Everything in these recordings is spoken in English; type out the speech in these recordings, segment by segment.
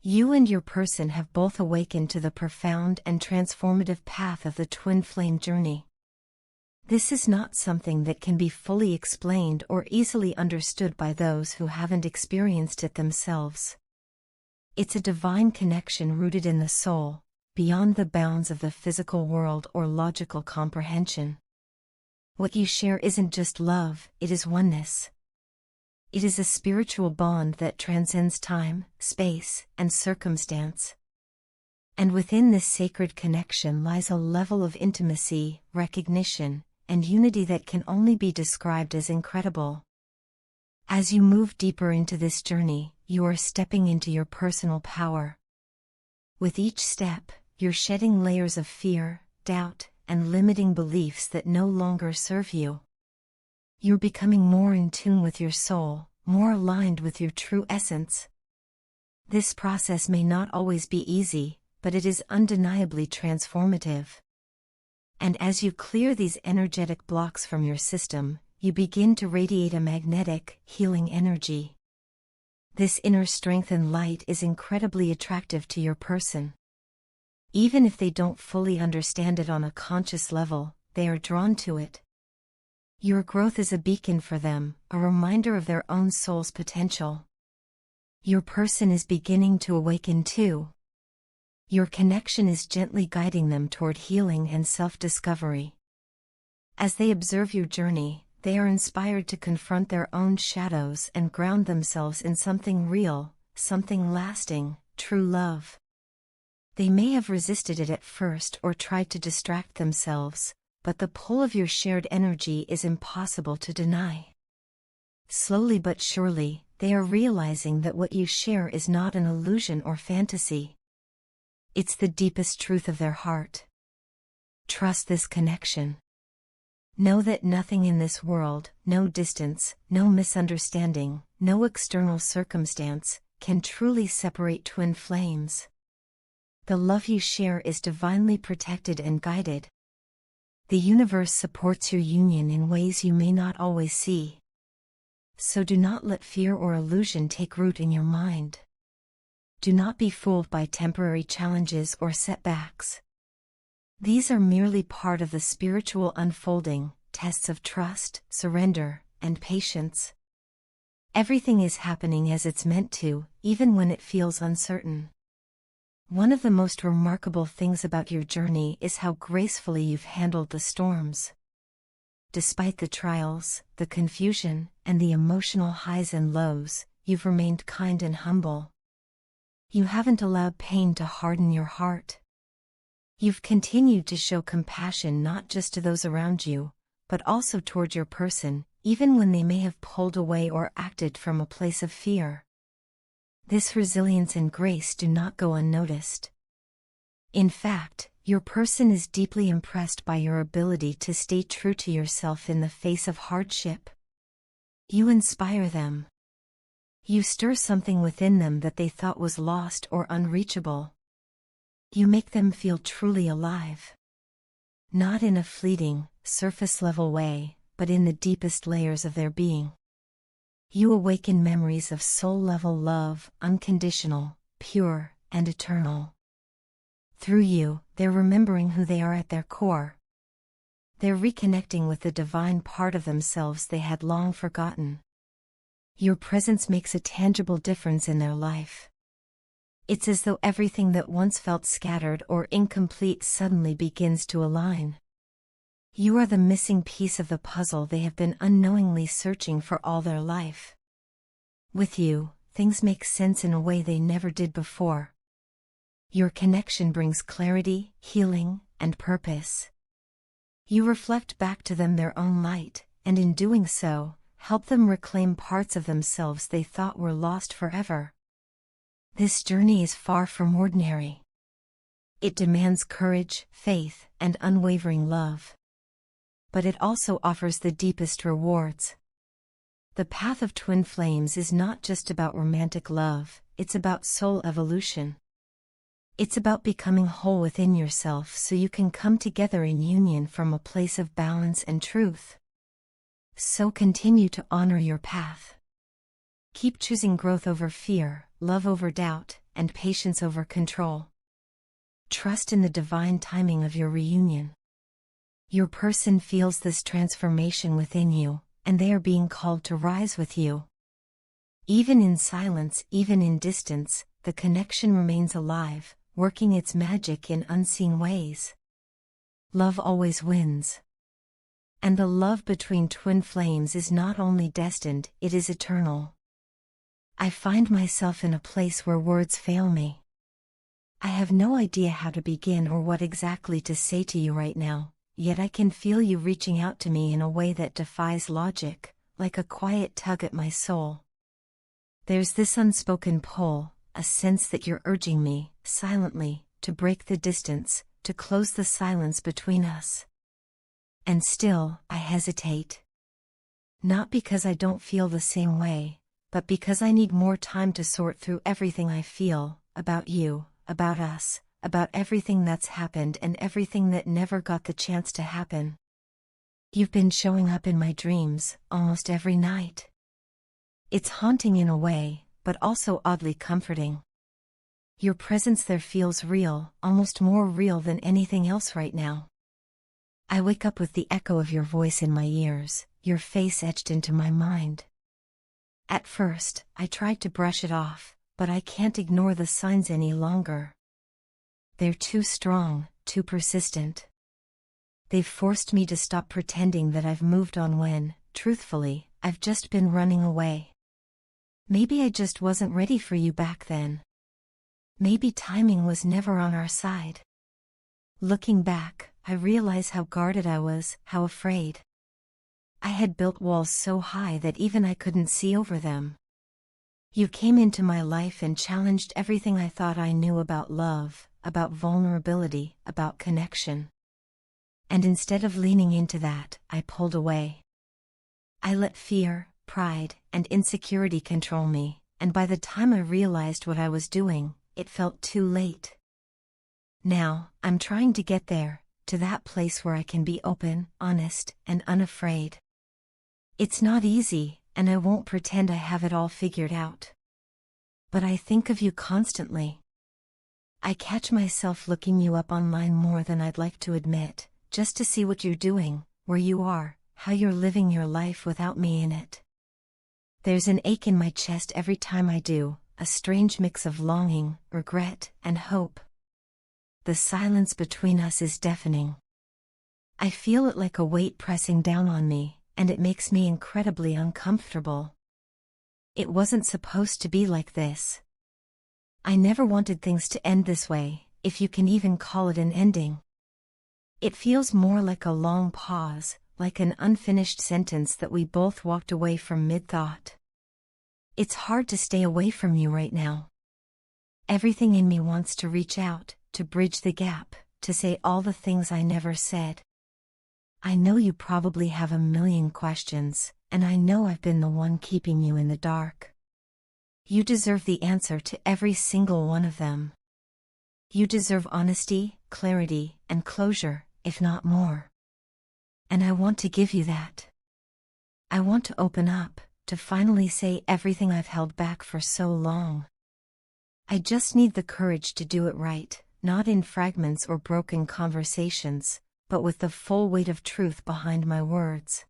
You and your person have both awakened to the profound and transformative path of the twin flame journey. This is not something that can be fully explained or easily understood by those who haven't experienced it themselves. It's a divine connection rooted in the soul, beyond the bounds of the physical world or logical comprehension. What you share isn't just love, it is oneness. It is a spiritual bond that transcends time, space, and circumstance. And within this sacred connection lies a level of intimacy, recognition, and unity that can only be described as incredible. As you move deeper into this journey, you are stepping into your personal power. With each step, you're shedding layers of fear, doubt, and limiting beliefs that no longer serve you. You're becoming more in tune with your soul, more aligned with your true essence. This process may not always be easy, but it is undeniably transformative. And as you clear these energetic blocks from your system, you begin to radiate a magnetic, healing energy. This inner strength and light is incredibly attractive to your person. Even if they don't fully understand it on a conscious level, they are drawn to it. Your growth is a beacon for them, a reminder of their own soul's potential. Your person is beginning to awaken too. Your connection is gently guiding them toward healing and self-discovery. As they observe your journey, they are inspired to confront their own shadows and ground themselves in something real, something lasting, true love. They may have resisted it at first or tried to distract themselves, but the pull of your shared energy is impossible to deny. Slowly but surely, they are realizing that what you share is not an illusion or fantasy. It's the deepest truth of their heart. Trust this connection. Know that nothing in this world, no distance, no misunderstanding, no external circumstance, can truly separate twin flames. The love you share is divinely protected and guided. The universe supports your union in ways you may not always see. So do not let fear or illusion take root in your mind. Do not be fooled by temporary challenges or setbacks. These are merely part of the spiritual unfolding, tests of trust, surrender, and patience. Everything is happening as it's meant to, even when it feels uncertain. One of the most remarkable things about your journey is how gracefully you've handled the storms. Despite the trials, the confusion, and the emotional highs and lows, you've remained kind and humble. You haven't allowed pain to harden your heart. You've continued to show compassion not just to those around you, but also toward your person, even when they may have pulled away or acted from a place of fear. This resilience and grace do not go unnoticed. In fact, your person is deeply impressed by your ability to stay true to yourself in the face of hardship. You inspire them. You stir something within them that they thought was lost or unreachable. You make them feel truly alive. Not in a fleeting, surface-level way, but in the deepest layers of their being. You awaken memories of soul-level love, unconditional, pure, and eternal. Through you, they're remembering who they are at their core. They're reconnecting with the divine part of themselves they had long forgotten. Your presence makes a tangible difference in their life. It's as though everything that once felt scattered or incomplete suddenly begins to align. You are the missing piece of the puzzle they have been unknowingly searching for all their life. With you, things make sense in a way they never did before. Your connection brings clarity, healing, and purpose. You reflect back to them their own light, and in doing so, help them reclaim parts of themselves they thought were lost forever. This journey is far from ordinary. It demands courage, faith, and unwavering love. But it also offers the deepest rewards. The path of twin flames is not just about romantic love, it's about soul evolution. It's about becoming whole within yourself so you can come together in union from a place of balance and truth. So continue to honor your path. Keep choosing growth over fear, love over doubt, and patience over control. Trust in the divine timing of your reunion. Your person feels this transformation within you, and they are being called to rise with you. Even in silence, even in distance, the connection remains alive, working its magic in unseen ways. Love always wins. And the love between twin flames is not only destined, it is eternal. I find myself in a place where words fail me. I have no idea how to begin or what exactly to say to you right now, yet I can feel you reaching out to me in a way that defies logic, like a quiet tug at my soul. There's this unspoken pull, a sense that you're urging me, silently, to break the distance, to close the silence between us. And still, I hesitate. Not because I don't feel the same way, but because I need more time to sort through everything I feel, about you, about us, about everything that's happened and everything that never got the chance to happen. You've been showing up in my dreams, almost every night. It's haunting in a way, but also oddly comforting. Your presence there feels real, almost more real than anything else right now. I wake up with the echo of your voice in my ears, your face etched into my mind. At first, I tried to brush it off, but I can't ignore the signs any longer. They're too strong, too persistent. They've forced me to stop pretending that I've moved on when, truthfully, I've just been running away. Maybe I just wasn't ready for you back then. Maybe timing was never on our side. Looking back, I realize how guarded I was, how afraid. I had built walls so high that even I couldn't see over them. You came into my life and challenged everything I thought I knew about love, about vulnerability, about connection. And instead of leaning into that, I pulled away. I let fear, pride, and insecurity control me, and by the time I realized what I was doing, it felt too late. Now, I'm trying to get there, to that place where I can be open, honest, and unafraid. It's not easy, and I won't pretend I have it all figured out. But I think of you constantly. I catch myself looking you up online more than I'd like to admit, just to see what you're doing, where you are, how you're living your life without me in it. There's an ache in my chest every time I do, a strange mix of longing, regret, and hope. The silence between us is deafening. I feel it like a weight pressing down on me, and it makes me incredibly uncomfortable. It wasn't supposed to be like this. I never wanted things to end this way, if you can even call it an ending. It feels more like a long pause, like an unfinished sentence that we both walked away from mid-thought. It's hard to stay away from you right now. Everything in me wants to reach out, to bridge the gap, to say all the things I never said. I know you probably have a million questions, and I know I've been the one keeping you in the dark. You deserve the answer to every single one of them. You deserve honesty, clarity, and closure, if not more. And I want to give you that. I want to open up, to finally say everything I've held back for so long. I just need the courage to do it right, not in fragments or broken conversations, but with the full weight of truth behind my words.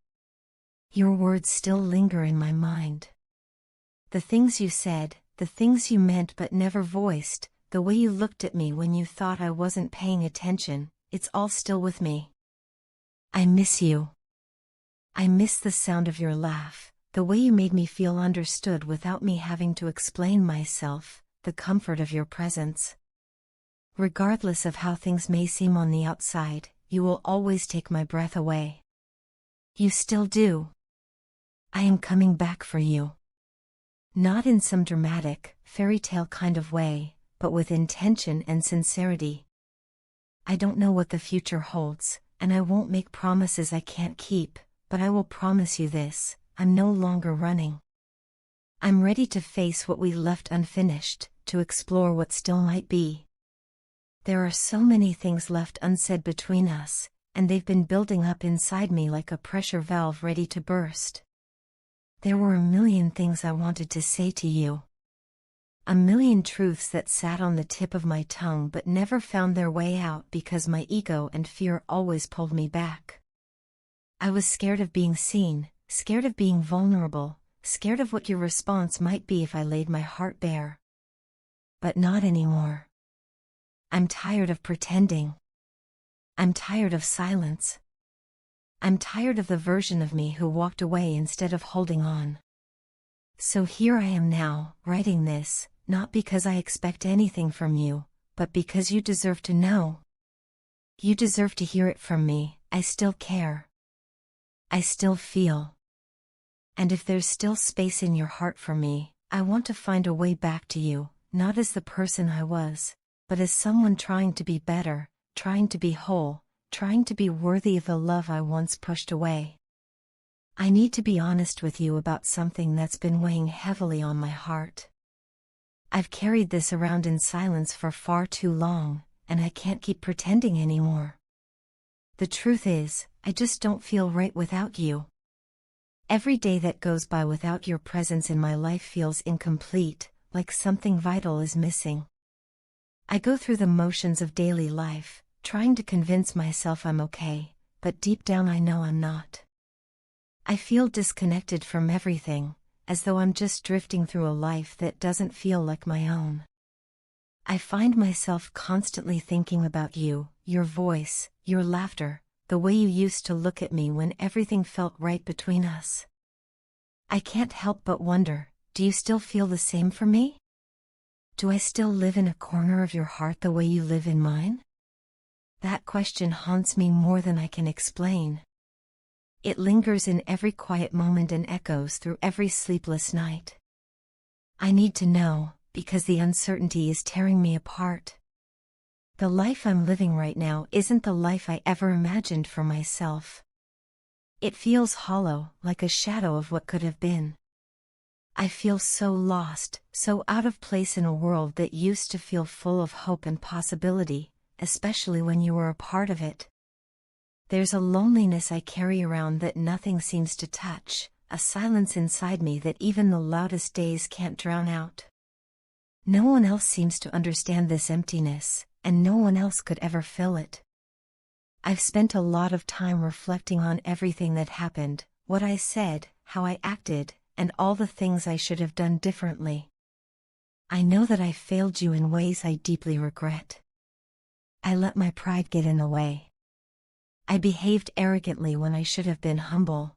Your words still linger in my mind. The things you said, the things you meant but never voiced, the way you looked at me when you thought I wasn't paying attention, it's all still with me. I miss you. I miss the sound of your laugh, the way you made me feel understood without me having to explain myself, the comfort of your presence. Regardless of how things may seem on the outside, you will always take my breath away. You still do. I am coming back for you. Not in some dramatic, fairy tale kind of way, but with intention and sincerity. I don't know what the future holds, and I won't make promises I can't keep, but I will promise you this, I'm no longer running. I'm ready to face what we left unfinished, to explore what still might be. There are so many things left unsaid between us, and they've been building up inside me like a pressure valve ready to burst. There were a million things I wanted to say to you. A million truths that sat on the tip of my tongue but never found their way out because my ego and fear always pulled me back. I was scared of being seen, scared of being vulnerable, scared of what your response might be if I laid my heart bare. But not anymore. I'm tired of pretending. I'm tired of silence. I'm tired of the version of me who walked away instead of holding on. So here I am now, writing this, not because I expect anything from you, but because you deserve to know. You deserve to hear it from me. I still care. I still feel. And if there's still space in your heart for me, I want to find a way back to you, not as the person I was, but as someone trying to be better, trying to be whole, trying to be worthy of the love I once pushed away. I need to be honest with you about something that's been weighing heavily on my heart. I've carried this around in silence for far too long, and I can't keep pretending anymore. The truth is, I just don't feel right without you. Every day that goes by without your presence in my life feels incomplete, like something vital is missing. I go through the motions of daily life, trying to convince myself I'm okay, but deep down I know I'm not. I feel disconnected from everything, as though I'm just drifting through a life that doesn't feel like my own. I find myself constantly thinking about you, your voice, your laughter, the way you used to look at me when everything felt right between us. I can't help but wonder, do you still feel the same for me? Do I still live in a corner of your heart the way you live in mine? That question haunts me more than I can explain. It lingers in every quiet moment and echoes through every sleepless night. I need to know, because the uncertainty is tearing me apart. The life I'm living right now isn't the life I ever imagined for myself. It feels hollow, like a shadow of what could have been. I feel so lost, so out of place in a world that used to feel full of hope and possibility, especially when you were a part of it. There's a loneliness I carry around that nothing seems to touch, a silence inside me that even the loudest days can't drown out. No one else seems to understand this emptiness, and no one else could ever fill it. I've spent a lot of time reflecting on everything that happened, what I said, how I acted, and all the things I should have done differently. I know that I failed you in ways I deeply regret. I let my pride get in the way. I behaved arrogantly when I should have been humble.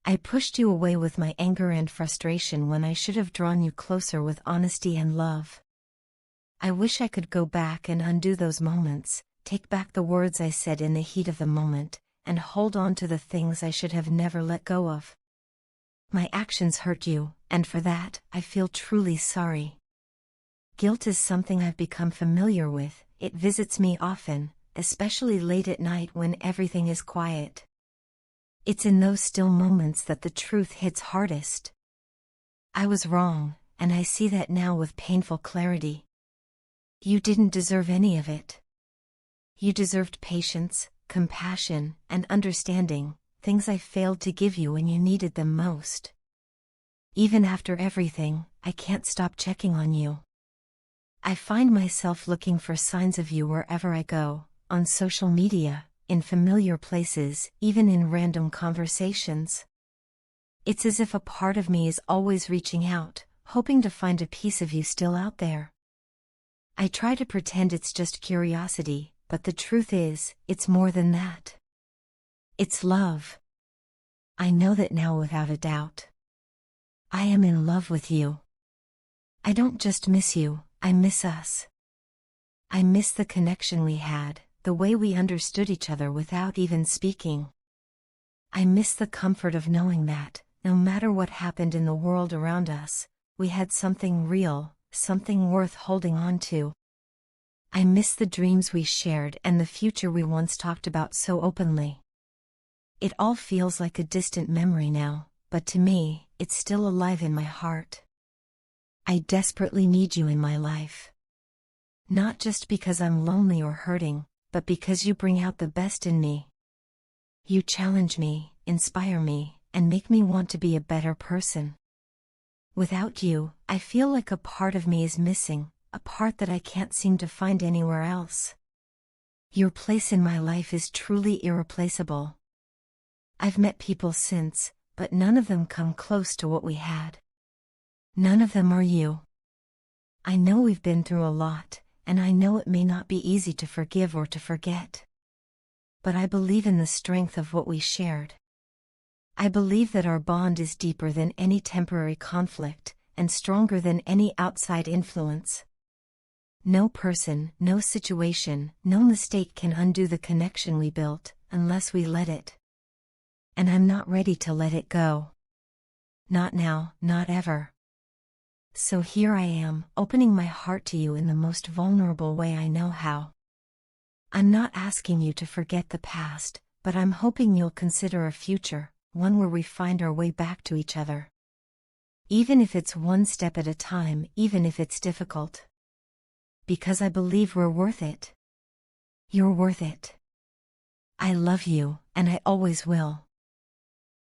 I pushed you away with my anger and frustration when I should have drawn you closer with honesty and love. I wish I could go back and undo those moments, take back the words I said in the heat of the moment, and hold on to the things I should have never let go of. My actions hurt you, and for that, I feel truly sorry. Guilt is something I've become familiar with. It visits me often, especially late at night when everything is quiet. It's in those still moments that the truth hits hardest. I was wrong, and I see that now with painful clarity. You didn't deserve any of it. You deserved patience, compassion, and understanding, things I failed to give you when you needed them most. Even after everything, I can't stop checking on you. I find myself looking for signs of you wherever I go, on social media, in familiar places, even in random conversations. It's as if a part of me is always reaching out, hoping to find a piece of you still out there. I try to pretend it's just curiosity, but the truth is, it's more than that. It's love. I know that now without a doubt. I am in love with you. I don't just miss you, I miss us. I miss the connection we had, the way we understood each other without even speaking. I miss the comfort of knowing that, no matter what happened in the world around us, we had something real, something worth holding on to. I miss the dreams we shared and the future we once talked about so openly. It all feels like a distant memory now, but to me, it's still alive in my heart. I desperately need you in my life. Not just because I'm lonely or hurting, but because you bring out the best in me. You challenge me, inspire me, and make me want to be a better person. Without you, I feel like a part of me is missing, a part that I can't seem to find anywhere else. Your place in my life is truly irreplaceable. I've met people since, but none of them come close to what we had. None of them are you. I know we've been through a lot, and I know it may not be easy to forgive or to forget. But I believe in the strength of what we shared. I believe that our bond is deeper than any temporary conflict, and stronger than any outside influence. No person, no situation, no mistake can undo the connection we built, unless we let it. And I'm not ready to let it go. Not now, not ever. So here I am, opening my heart to you in the most vulnerable way I know how. I'm not asking you to forget the past, but I'm hoping you'll consider a future, one where we find our way back to each other. Even if it's one step at a time, even if it's difficult. Because I believe we're worth it. You're worth it. I love you, and I always will.